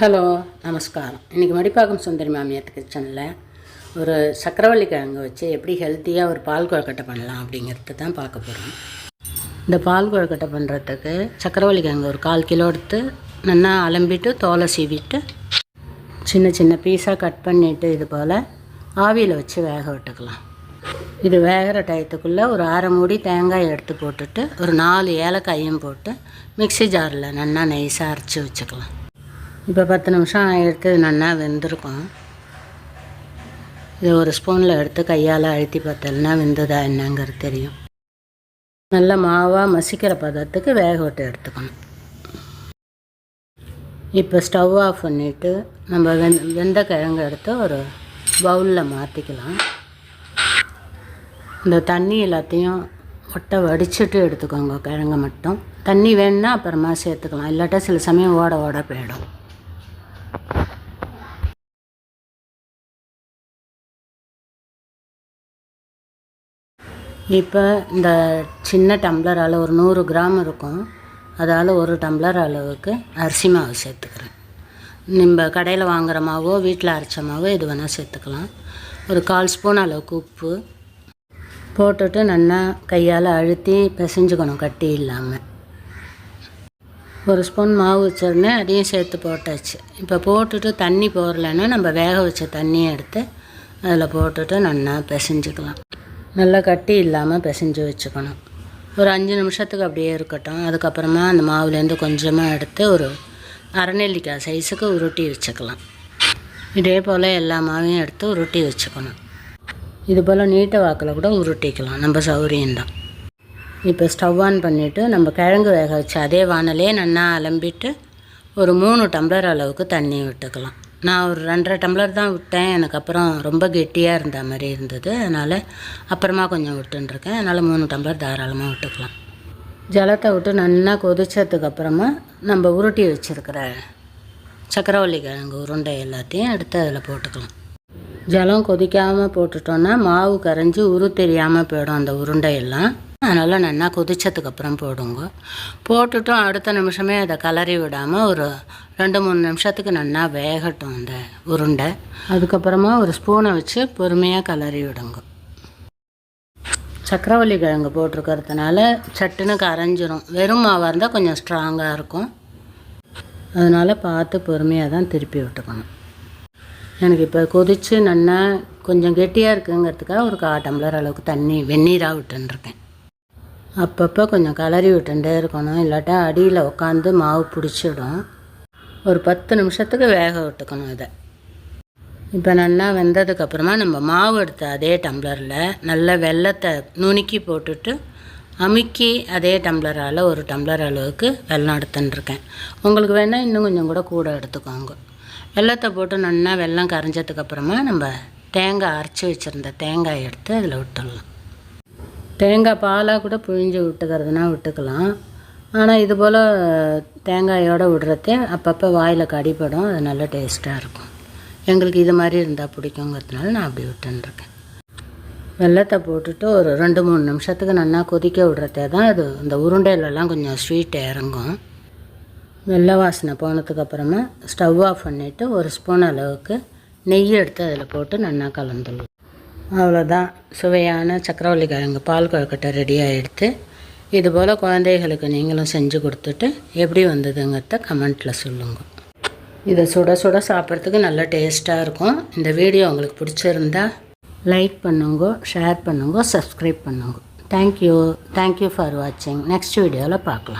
Hello நமஸ்காரம். இன்றைக்கி மடிப்பாக்கம் சுந்தரி மாமியார் கிச்சனில் ஒரு சக்கரவள்ளி கிழங்கு வச்சு எப்படி ஹெல்த்தியாக ஒரு பால் கொழுக்கட்டை பண்ணலாம் அப்படிங்கிறது தான் பார்க்க போகிறோம். இந்த பால் கொழுக்கட்டை பண்ணுறதுக்கு சக்கரவள்ளி கிழங்கு ஒரு 1/4 கிலோ எடுத்து நல்லா அலம்பிட்டு தோலை சீவிட்டு சின்ன சின்ன பீஸாக கட் பண்ணிவிட்டு இது போல் ஆவியில் வச்சு வேக விட்டுக்கலாம். இது வேகிற டயத்துக்குள்ளே ஒரு 1/2 மூடி தேங்காய் எடுத்து போட்டுட்டு ஒரு 4 ஏலக்காயும் போட்டு மிக்ஸி ஜாரில் நல்லா நைஸாக அரைச்சி வச்சுக்கலாம். இப்போ 10 நிமிஷம் எடுத்து நல்லா வெந்திருக்கும். இது ஒரு ஸ்பூனில் எடுத்து கையால் அழுத்தி பார்த்தோம்னா வெந்ததா என்னங்கிறது தெரியும். நல்ல மாவாக மசிக்கிற பதத்துக்கு வேக விட்டு எடுத்துக்கணும். இப்போ ஸ்டவ் ஆஃப் பண்ணிவிட்டு நம்ம வெந்த கிழங்கு எடுத்து ஒரு பவுலில் மாற்றிக்கலாம். இந்த தண்ணி எல்லாத்தையும் ஒட்டை வடிச்சுட்டு எடுத்துக்கோங்க. கிழங்கு மட்டும் தண்ணி வேணுன்னா அப்புறமா சேர்த்துக்கலாம், இல்லாட்டா சில சமயம் ஓட போயிடும். இப்போ இந்த சின்ன டம்ளரால் ஒரு 100 கிராம் இருக்கும், அதால் 1 டம்ளர் அளவுக்கு அரிசி மாவு சேர்த்துக்கிறேன். நம்ம கடையில் வாங்குகிற மாவோ வீட்டில் அரைச்ச மாவோ எது வேணால் சேர்த்துக்கலாம். ஒரு 1/4 ஸ்பூன் அளவுக்கு உப்பு போட்டுட்டு நல்லா கையால் அழுத்தி பிசைஞ்சுக்கணும், கட்டி இல்லாமல். 1 ஸ்பூன் மாவு வச்சிருந்தேன், அதையும் சேர்த்து போட்டாச்சு. இப்போ போட்டுட்டு தண்ணி போடலைன்னா நம்ம வேக வச்ச தண்ணியை எடுத்து அதில் போட்டுட்டு நல்லா பிசைஞ்சுக்கலாம். நல்லா கட்டி இல்லாமல் பிசைஞ்சு வச்சுக்கணும். ஒரு 5 நிமிஷத்துக்கு அப்படியே இருக்கட்டும். அதுக்கப்புறமா அந்த மாவுலேருந்து கொஞ்சமாக எடுத்து ஒரு அரைநெல்லிக்காய் சைஸுக்கு உருட்டி வச்சுக்கலாம். இதே போல் எல்லா மாவையும் எடுத்து உருட்டி வச்சுக்கணும். இது போல் நீட்ட வாக்கில் கூட உருட்டிக்கலாம், நம்ம சௌரியம்தான். இப்போ ஸ்டவ் ஆன் பண்ணிவிட்டு நம்ம கிழங்கு வேக வச்சு அதே வானலே நல்லா அலம்பிட்டு ஒரு 3 டம்ளர் அளவுக்கு தண்ணி விட்டுக்கலாம். நான் ஒரு 2.5 டம்ளர் தான் விட்டேன். எனக்கு அப்புறம் ரொம்ப கெட்டியாக இருந்த மாதிரி இருந்தது, அதனால் அப்புறமா கொஞ்சம் விட்டுருக்கேன். அதனால் 3 டம்ளர் தாராளமாக விட்டுக்கலாம். ஜலத்தை விட்டு நல்லா கொதிச்சதுக்கப்புறமா நம்ம உருட்டி வச்சுருக்கிற சக்கரவள்ளி கிழங்கு உருண்டை எல்லாத்தையும் எடுத்து அதில் போட்டுக்கலாம். ஜலம் கொதிக்காமல் போட்டுட்டோன்னா மாவு கரைஞ்சி தெரியாமல் போயிடும் அந்த உருண்டையெல்லாம். அதனால் நல்லா கொதிச்சதுக்கப்புறம் போடுங்க. போட்டுட்டும் அடுத்த நிமிஷமே அதை கலரி விடாமல் ஒரு 2-3 நிமிஷத்துக்கு நல்லா வேகட்டும் அந்த உருண்டை. அதுக்கப்புறமா ஒரு ஸ்பூனை வச்சு பொறுமையாக கலரி விடுங்க. சக்கரவள்ளி கிழங்கு போட்டிருக்கிறதுனால சட்டுன்னு கரைஞ்சிரும். வெறும் மாவாக இருந்தால் கொஞ்சம் ஸ்ட்ராங்காக இருக்கும், அதனால் பார்த்து பொறுமையாக தான் திருப்பி விட்டுக்கணும். எனக்கு இப்போ கொதித்து நல்லா கொஞ்சம் கெட்டியாக இருக்குங்கிறதுக்காக ஒரு 1/4 டம்ளர் அளவுக்கு தண்ணி வெந்நீராக விட்டுருக்கேன். அப்பப்போ கொஞ்சம் கலரி விட்டுட்டே இருக்கணும், இல்லாட்டா அடியில் உட்காந்து மாவு பிடிச்சிடும். ஒரு 10 நிமிஷத்துக்கு வேக விட்டுக்கணும் இதை. இப்போ நல்லா வெந்ததுக்கப்புறமா நம்ம மாவு எடுத்த அதே டம்ளரில் நல்ல வெல்லத்தை நுணுக்கி போட்டுட்டு அமுக்கி அதே டம்ளரால் 1 டம்ளர் அளவுக்கு வெல்லம் எடுத்துட்டுருக்கேன். உங்களுக்கு வேணால் இன்னும் கொஞ்சம் கூட எடுத்துக்கோங்க. வெல்லத்தை போட்டு நல்லா வெல்லம் கரைஞ்சதுக்கப்புறமா நம்ம தேங்காய் அரைச்சி வச்சுருந்த தேங்காய் எடுத்து அதில் விட்டுடலாம். தேங்காய் பாலாக கூட பிழிஞ்சு விட்டுக்கிறதுனா விட்டுக்கலாம். ஆனால் இது போல் தேங்காயோடு விடுறதே அப்பப்போ வாயில் கடிப்படும், அது நல்ல டேஸ்ட்டாக இருக்கும். எங்களுக்கு இது மாதிரி இருந்தால் பிடிக்குங்கிறதுனால நான் அப்படி விட்டுருக்கேன். வெல்லத்தை போட்டுட்டு ஒரு 2-3 நிமிஷத்துக்கு நல்லா கொதிக்க விடுறதே தான் அது. இந்த உருண்டையிலலாம் கொஞ்சம் ஸ்வீட் இறங்கும். வெள்ளை வாசனை போனதுக்கப்புறமா ஸ்டவ் ஆஃப் பண்ணிவிட்டு 1 ஸ்பூன் அளவுக்கு நெய் எடுத்து அதில் போட்டு நல்லா கலந்துடலாம். அவ்வளோதான், சுவையான சக்கரவள்ளி கிழங்கு பால் கொழுக்கட்டை ரெடியாக எடுத்து இதுபோல் குழந்தைகளுக்கு நீங்களும் செஞ்சு கொடுத்துட்டு எப்படி வந்ததுங்கிறத கமெண்ட்டில் சொல்லுங்கள். இதை சுட சுட சாப்பிட்றதுக்கு நல்ல டேஸ்ட்டாக இருக்கும். இந்த வீடியோ உங்களுக்கு பிடிச்சிருந்தா லைக் பண்ணுங்க, ஷேர் பண்ணுங்க, சப்ஸ்கிரைப் பண்ணுங்க. தேங்க்யூ ஃபார் வாட்சிங். நெக்ஸ்ட் வீடியோவில் பார்க்கலாம்.